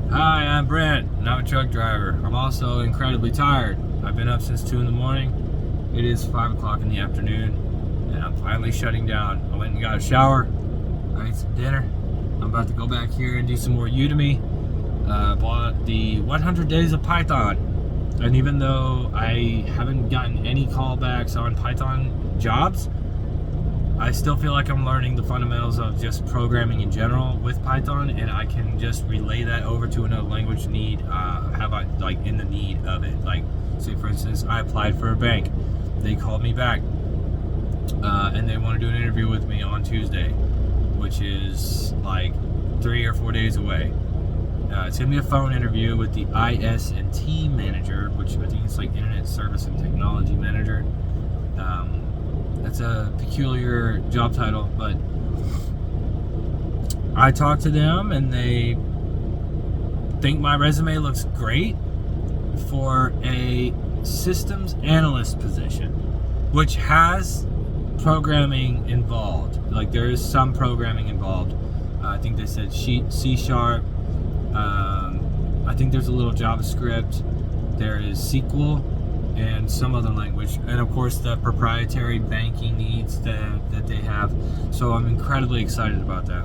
Hi, I'm Brent, and I'm a truck driver. I'm also incredibly tired. I've been up since 2 in the morning. It is 5 o'clock in the afternoon, and I'm finally shutting down. I went and got a shower. I ate some dinner. I'm about to go back here and do some more Udemy. Bought the 100 Days of Python. And even though I haven't gotten any callbacks on Python jobs, I still feel like I'm learning the fundamentals of just programming in general with Python, and I can just relay that over to another language in the need of it. Like, say for instance, I applied for a bank. They called me back, and they want to do an interview with me on Tuesday, which is like 3 or 4 days away. It's gonna be a phone interview with the IS&T manager, which I think is like Internet Service and Technology Manager. That's a peculiar job title, but I talked to them and they think my resume looks great for a systems analyst position, which has programming involved. Like, there is some programming involved. I think they said C#. I think there's a little JavaScript. There is SQL and some other language, and of course the proprietary banking needs that they have. So I'm incredibly excited about that.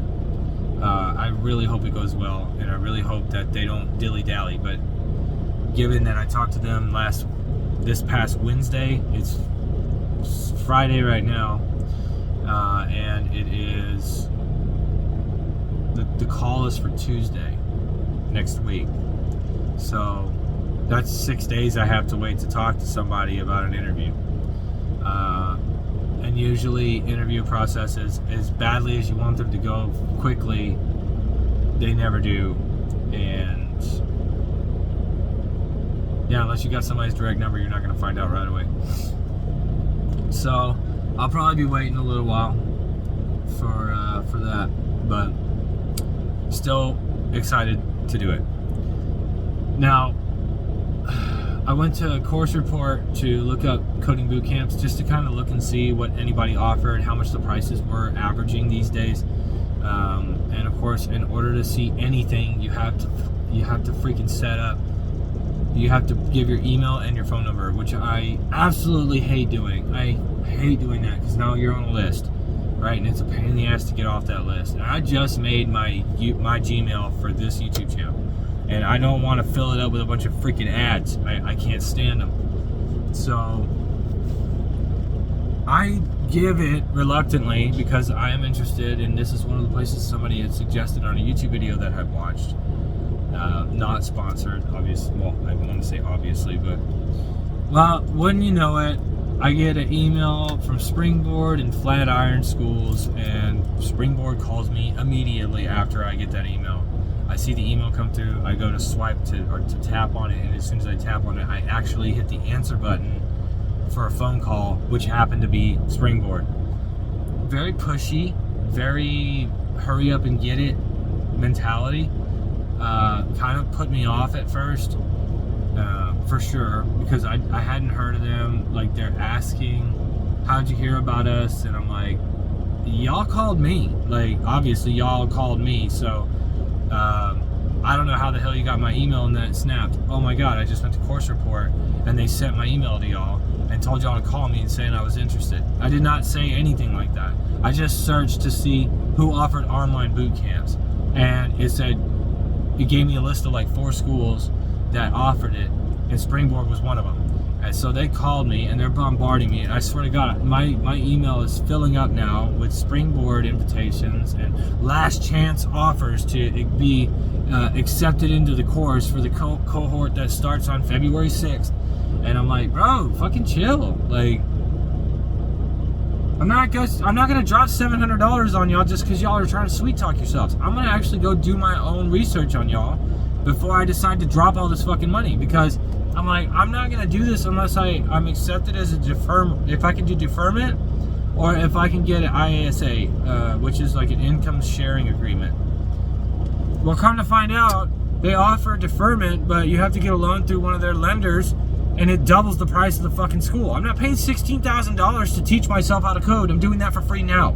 I really hope it goes well, and I really hope that they don't dilly-dally. But given that I talked to them this past Wednesday, it's Friday right now, and it is the call is for Tuesday next week. So that's 6 days I have to wait to talk to somebody about an interview. And usually interview processes, as badly as you want them to go quickly, they never do. And yeah, unless you got somebody's direct number, you're not going to find out right away. So I'll probably be waiting a little while for that, but still excited to do it. Now, I went to a course report to look up coding boot camps, just to kind of look and see what anybody offered, how much the prices were averaging these days. And of course, in order to see anything, you have to freaking set up. You have to give your email and your phone number, which I absolutely hate doing. I hate doing that because now you're on a list, right? And it's a pain in the ass to get off that list. And I just made my Gmail for this YouTube channel, and I don't want to fill it up with a bunch of freaking ads. I can't stand them. So I give it reluctantly because I am interested, and this is one of the places somebody had suggested on a YouTube video that I watched. Not sponsored, obviously. Well, I don't want to say obviously, but well, wouldn't you know it, I get an email from Springboard and Flatiron Schools, and Springboard calls me immediately after I get that email. I see the email come through, I go to swipe to tap on it, and as soon as I tap on it, I actually hit the answer button for a phone call, which happened to be Springboard. Very pushy, very hurry up and get it mentality. Kind of put me off at first, for sure, because I hadn't heard of them. Like, they're asking, how'd you hear about us? And I'm like, y'all called me. Like, obviously y'all called me, so I don't know how the hell you got my email and then it snapped. Oh my god, I just went to course report and they sent my email to y'all and told y'all to call me and saying I was interested. I did not say anything like that. I just searched to see who offered online boot camps, and it gave me a list of like 4 schools that offered it, and Springboard was one of them. And so they called me and they're bombarding me, and I swear to God, my email is filling up now with Springboard invitations and last chance offers to be accepted into the course for the cohort that starts on February 6th. And I'm like, bro, fucking chill. Like, I'm not gonna drop $700 on y'all just because y'all are trying to sweet talk yourselves. I'm gonna actually go do my own research on y'all before I decide to drop all this fucking money, because I'm like, I'm not gonna do this unless I'm accepted as a deferment. If I can do deferment, or if I can get an IASA, which is like an income sharing agreement. Well, come to find out, they offer deferment, but you have to get a loan through one of their lenders, and it doubles the price of the fucking school. I'm not paying $16,000 to teach myself how to code. I'm doing that for free now.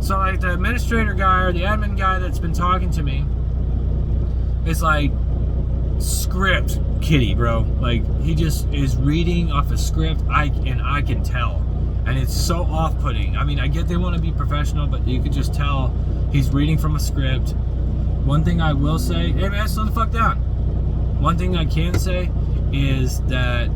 So like the administrator guy or the admin guy that's been talking to me is like script kitty, bro. Like, he just is reading off a script. I can tell, and it's so off-putting. I mean, I get they want to be professional, but you could just tell he's reading from a script. One thing I will say, hey man, slow the fuck down. One thing I can say is that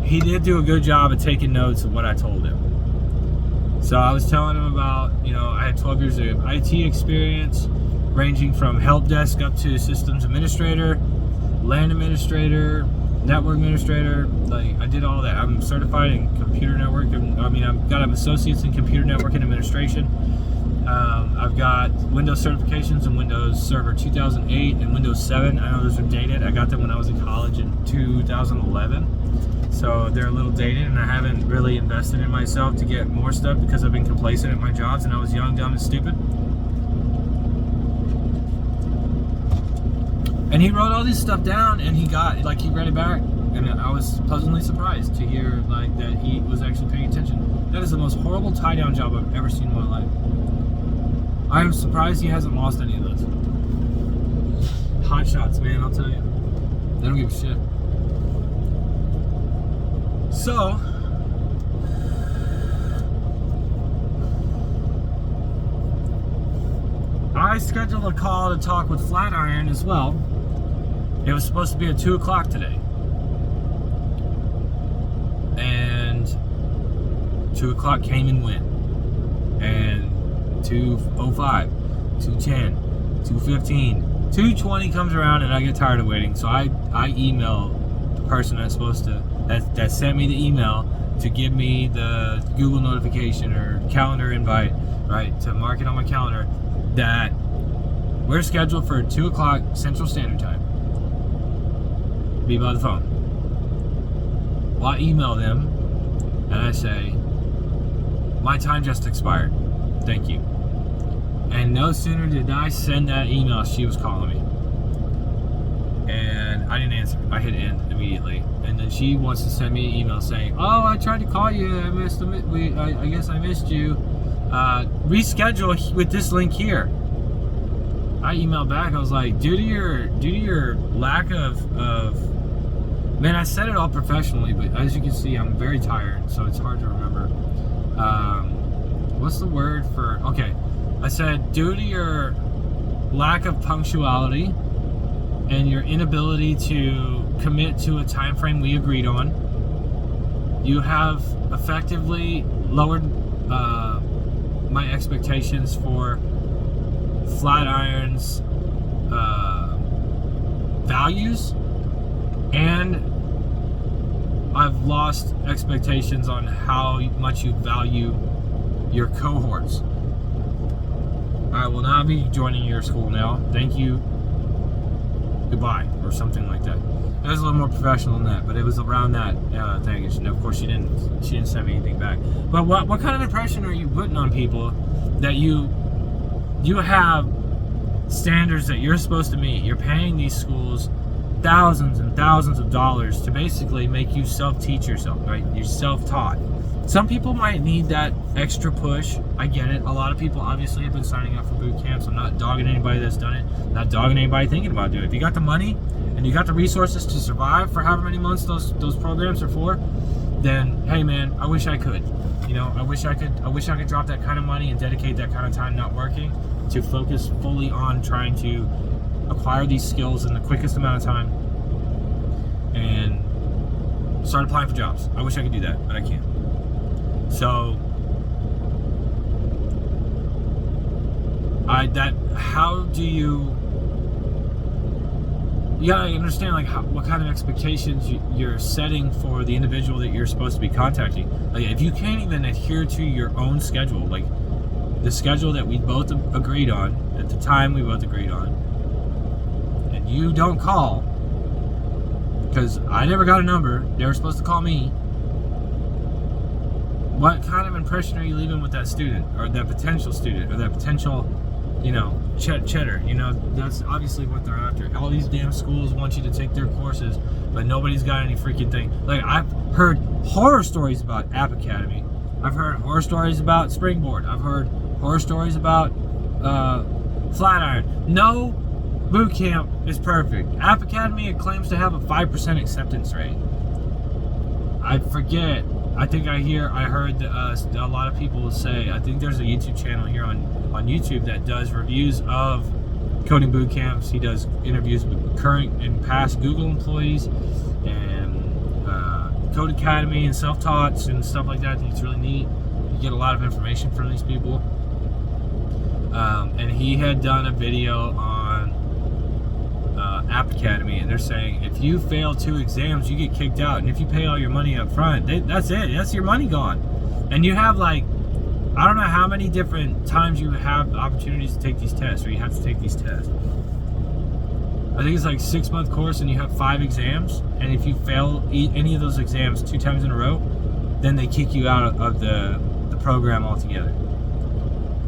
he did do a good job of taking notes of what I told him. So I was telling him about, I had 12 years of IT experience, ranging from help desk up to systems administrator, LAN administrator, network administrator. Like, I did all that. I'm certified in computer network. I've got an associates in computer network and administration. I've got Windows certifications in Windows Server 2008 and Windows 7. I know those are dated. I got them when I was in college in 2011. So they're a little dated, and I haven't really invested in myself to get more stuff because I've been complacent at my jobs and I was young, dumb, and stupid. And he wrote all this stuff down, and he read it back, and I was pleasantly surprised to hear that he was actually paying attention. That is the most horrible tie-down job I've ever seen in my life. I am surprised he hasn't lost any of those. Hot shots, man, I'll tell you. They don't give a shit. So, I scheduled a call to talk with Flatiron as well. It was supposed to be at 2 o'clock today. And 2 o'clock came and went. And 2:05, 2:10, 2:15, 2:20 comes around, and I get tired of waiting. So I email the person that's supposed to, that sent me the email to give me the Google notification or calendar invite, right, to mark it on my calendar that we're scheduled for 2 o'clock Central Standard Time. Be by the phone. Well, I email them and I say, my time just expired. Thank you. And no sooner did I send that email, she was calling me. And I didn't answer. I hit end immediately. And then she wants to send me an email saying, oh, I tried to call you. I guess I missed you. Reschedule with this link here. I emailed back. I was like, due to your lack of man, I said it all professionally, but as you can see, I'm very tired, so it's hard to remember. What's the word for, okay. I said, due to your lack of punctuality and your inability to commit to a time frame we agreed on, you have effectively lowered my expectations for Flatiron's values, and I've lost expectations on how much you value your cohorts. I will not be joining your school now. Thank you. Goodbye, or something like that. It was a little more professional than that, but it was around that thing. And of course, she didn't send me anything back. But what kind of impression are you putting on people that you have standards that you're supposed to meet? You're paying these schools thousands and thousands of dollars to basically make you self-teach yourself, right? You're self-taught. Some people might need that extra push. I get it. A lot of people obviously have been signing up for boot camps. I'm not dogging anybody that's done it. I'm not dogging anybody thinking about doing it. If you got the money and you got the resources to survive for however many months those programs are for, then hey man, I wish I could. I wish I could drop that kind of money and dedicate that kind of time not working to focus fully on trying to acquire these skills in the quickest amount of time and start applying for jobs. I wish I could do that, but I can't. So how do you gotta understand what kind of expectations you're setting for the individual that you're supposed to be contacting. Like, if you can't even adhere to your own schedule, like the schedule that we both agreed on at the time we both agreed on, and you don't call because I never got a number, they were supposed to call me. What kind of impression are you leaving with that student, or that potential student, or that potential, cheddar? That's obviously what they're after. All these damn schools want you to take their courses, but nobody's got any freaking thing. Like, I've heard horror stories about App Academy. I've heard horror stories about Springboard. I've heard horror stories about Flatiron. No Bootcamp is perfect. App Academy, it claims to have a 5% acceptance rate. I forget. I think I heard a lot of people say, I think there's a YouTube channel here on YouTube that does reviews of coding boot camps. He does interviews with current and past Google employees and Code Academy and self-taughts and stuff like that. I think it's really neat. You get a lot of information from these people. And he had done a video on App Academy, and they're saying if you fail 2 exams, you get kicked out, and if you pay all your money up front, that's it. That's your money gone. And you have like, I don't know how many different times you have opportunities to take these tests, or you have to take these tests. I think it's like 6-month course, and you have 5 exams, and if you fail any of those exams 2 times in a row, then they kick you out of the program altogether.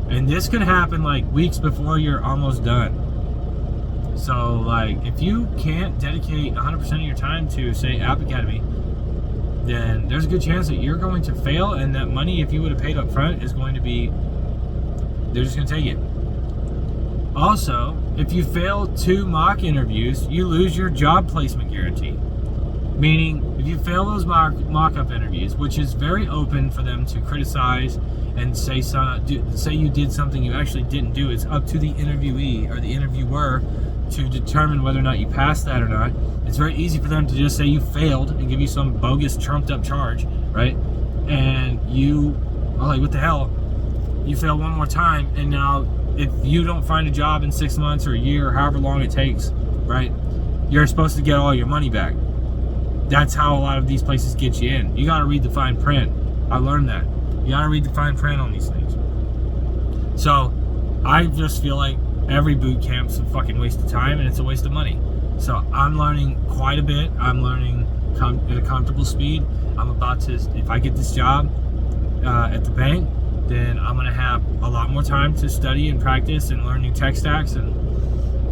And this could happen like weeks before you're almost done. So like, if you can't dedicate 100% of your time to, say, App Academy, then there's a good chance that you're going to fail, and that money, if you would have paid up front, is going to be, they're just going to take it. Also, if you fail 2 mock interviews, you lose your job placement guarantee. Meaning, if you fail those mock-up interviews, which is very open for them to criticize and say you did something you actually didn't do, it's up to the interviewee or the interviewer to determine whether or not you passed that or not. It's very easy for them to just say you failed and give you some bogus, trumped-up charge, right? And you are like, what the hell? You fail one more time, and now if you don't find a job in 6 months or a year or however long it takes, right, you're supposed to get all your money back. That's how a lot of these places get you in. You got to read the fine print. I learned that. You got to read the fine print on these things. So I just feel like every boot camp's a fucking waste of time, and it's a waste of money. So I'm learning quite a bit. I'm learning at a comfortable speed. I'm about to, if I get this job at the bank, then I'm going to have a lot more time to study and practice and learn new tech stacks and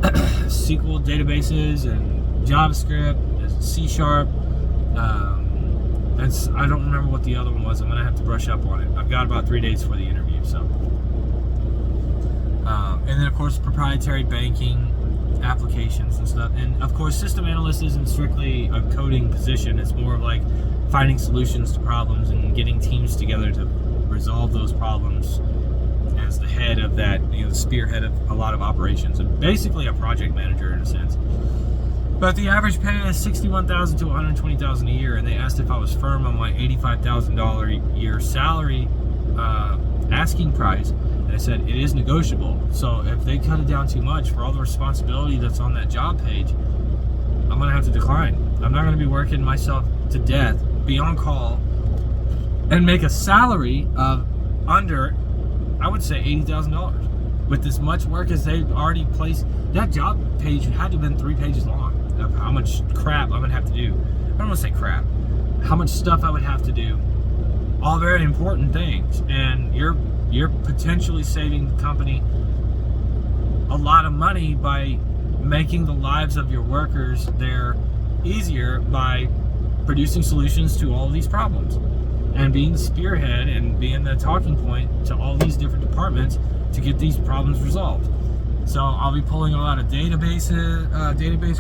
SQL databases and JavaScript, C#. I don't remember what the other one was. I'm going to have to brush up on it. I've got about 3 days for the interview. So, and then of course proprietary banking applications and stuff. And of course system analyst isn't strictly a coding position. It's more of like finding solutions to problems and getting teams together to resolve those problems as the head of that, the spearhead of a lot of operations, and basically a project manager in a sense. But the average pay is $61,000 to $120,000 a year, and they asked if I was firm on my $85,000 a year salary asking price, and I said it is negotiable. So if they cut it down too much for all the responsibility that's on that job page, I'm gonna have to decline. I'm not gonna be working myself to death, be on call, and make a salary of under, I would say, $80,000 with as much work as they've already placed. That job page had to have been 3 pages long of how much crap I'm gonna have to do. I don't want to say crap. How much stuff I would have to do. All very important things, and you're potentially saving the company a lot of money by making the lives of your workers there easier by producing solutions to all of these problems and being the spearhead and being the talking point to all these different departments to get these problems resolved. So I'll be pulling a lot of database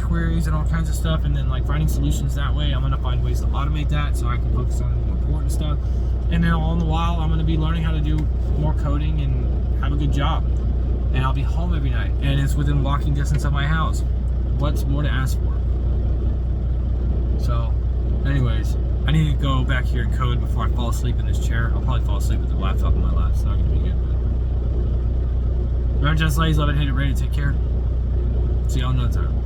queries and all kinds of stuff, and then like finding solutions that way. I'm going to find ways to automate that so I can focus on the more important stuff. And then all the while, I'm going to be learning how to do more coding and have a good job. And I'll be home every night, and it's within walking distance of my house. What's more to ask for? So, anyways, I need to go back here and code before I fall asleep in this chair. I'll probably fall asleep with the laptop in my lap. It's not going to be good. Remember, just ladies, love it, hate it, rate it, take care. See y'all another time.